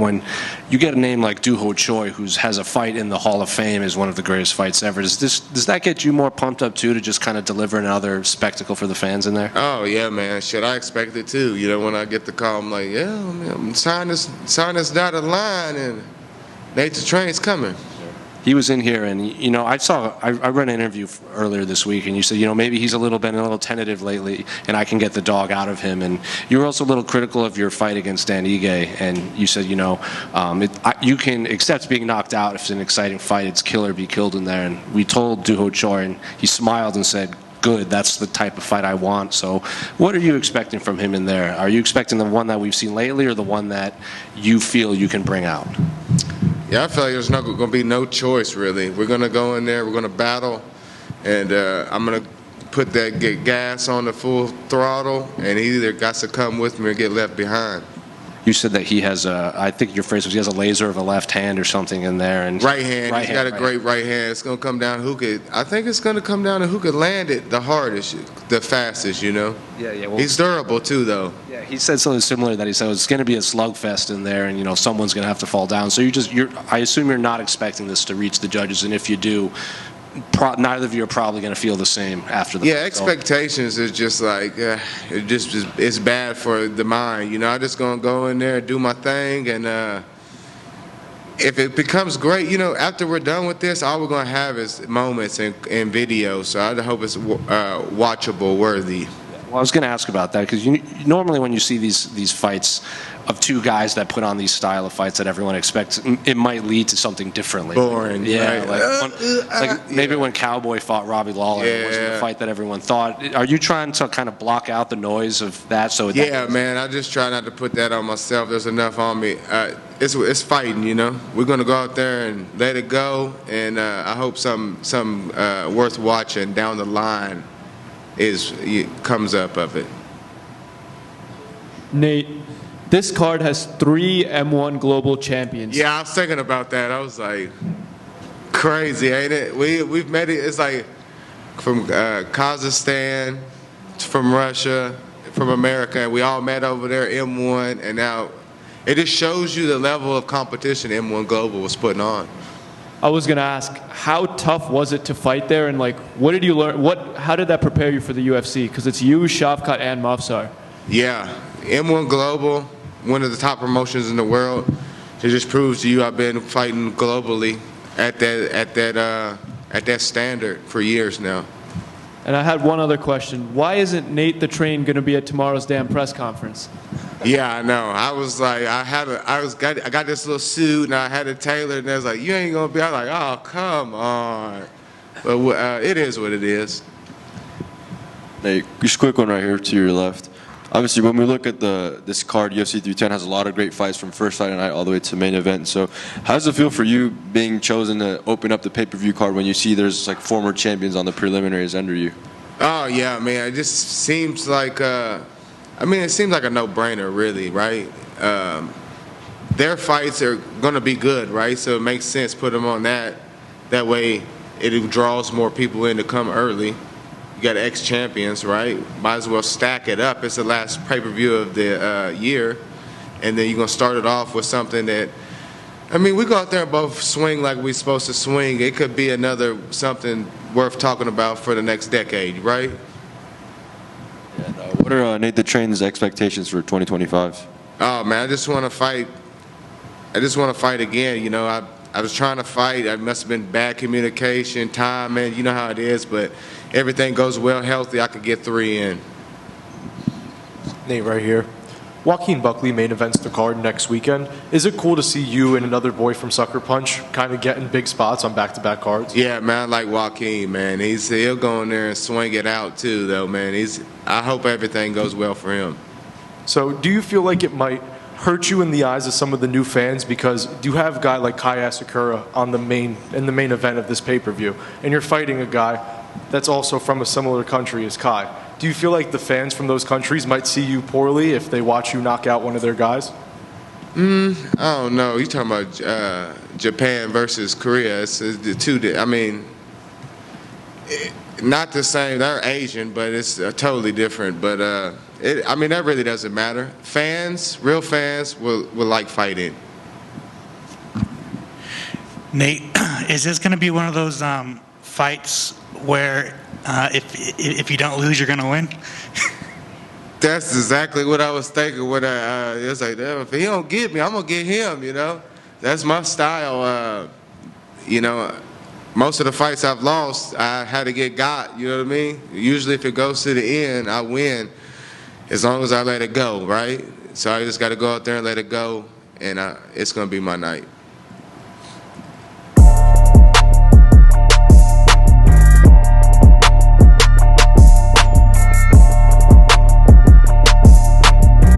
When you get a name like Doo Ho Choi, who has a fight in the Hall of Fame as one of the greatest fights ever, does that get you more pumped up too, to just kind of deliver another spectacle for the fans in there? Oh yeah, man. Shit, I expect it too. You know, when I get the call, I'm like, yeah, I'm signing this dotted line, and Nate the Train's coming. He was in here, and I read an interview earlier this week, and you said maybe he's been a little tentative lately, and I can get the dog out of him. And you were also a little critical of your fight against Dan Ige, and you said you can accept being knocked out if it's an exciting fight. It's kill or be killed in there. And we told Doo Ho Choi, and he smiled and said, "Good, that's the type of fight I want." So what are you expecting from him in there? Are you expecting the one that we've seen lately, or the one that you feel you can bring out? Yeah, I feel like there's going to be no choice, really. We're going to go in there, we're going to battle, and I'm going to get gas on the full throttle, and he either got to come with me or get left behind. You said that he has I think your phrase was he has a laser of a left hand or something in there. And right hand. He's got a great right hand. It's going to come down I think it's going to come down to who could land it the hardest, the fastest, Yeah. Well, he's durable too, though. Yeah, he said something similar, that he said it's going to be a slugfest in there, and someone's going to have to fall down. So I assume you're not expecting this to reach the judges, and if you do, neither of you are probably going to feel the same after the fight. Expectations is just like it's bad for the mind. I'm just going to go in there, do my thing, and if it becomes great, after we're done with this, all we're going to have is moments and videos. So I hope it's watchable, worthy. Well, I was going to ask about that, because normally when you see these fights of two guys that put on these style of fights that everyone expects, it might lead to something differently. Boring. Yeah, right? Maybe when Cowboy fought Robbie Lawler, it wasn't the fight that everyone thought. Are you trying to kind of block out the noise of that? Man, I just try not to put that on myself. There's enough on me. It's fighting, We're going to go out there and let it go, and I hope some worth watching down the line comes up of it. Nate, this card has 3 M1 global champions. Yeah, I was thinking about that. I was like, crazy, ain't it? We've met it. It's like from Kazakhstan, from Russia, from America, and we all met over there, M1, and now it just shows you the level of competition M1 Global was putting on. I was going to ask, how tough was it to fight there, and what did you learn? How did that prepare you for the UFC? Because it's you, Shavkat, and Mafsar. Yeah, M1 Global, one of the top promotions in the world. It just proves to you I've been fighting globally at that standard for years now. And I had one other question. Why isn't Nate the Train going to be at tomorrow's damn press conference? Yeah, I know. I was like, I got this little suit, and I had it tailored, and they was like, you ain't gonna be. I was like, oh, come on. But it is what it is. Nate, just a quick one right here to your left. Obviously, when we look at this card, UFC 310 has a lot of great fights from first fight night all the way to main event. So how does it feel for you being chosen to open up the pay-per-view card when you see there's former champions on the preliminaries under you? Oh, yeah, man. It just seems like it seems like a no-brainer, really, right? Their fights are going to be good, right? So it makes sense put them on that. That way it draws more people in to come early. You got ex-champions, right? Might as well stack it up. It's the last pay-per-view of the year. And then you're going to start it off with something that, we go out there and both swing like we're supposed to swing. It could be another something worth talking about for the next decade, right? And what are Nate the Train's expectations for 2025? Oh, man, I just want to fight. I just want to fight again. I was trying to fight. It must have been bad communication, timing. You know how it is, but everything goes well, healthy. I could get 3 in. Nate, right here. Joaquin Buckley main events the card next weekend. Is it cool to see you and another boy from Sucker Punch kind of getting big spots on back-to-back cards? Yeah, man, I like Joaquin, man. He'll go in there and swing it out too, though, man. I hope everything goes well for him. So, do you feel like it might hurt you in the eyes of some of the new fans, because you have a guy like Kai Asakura in the main event of this pay-per-view, and you're fighting a guy that's also from a similar country as Kai? Do you feel like the fans from those countries might see you poorly if they watch you knock out one of their guys? I don't know. You're talking about Japan versus Korea. It's the two. Not the same. They're Asian, but it's totally different. But that really doesn't matter. Fans, real fans, will like fighting. Nate, is this going to be one of those fights where if you don't lose, you're going to win? That's exactly what I was thinking when it was like, damn, if he don't get me, I'm going to get him, you know? That's my style. You know, most of the fights I've lost, I had to get got, you know what I mean? Usually if it goes to the end, I win as long as I let it go, right? So I just got to go out there and let it go, and it's going to be my night.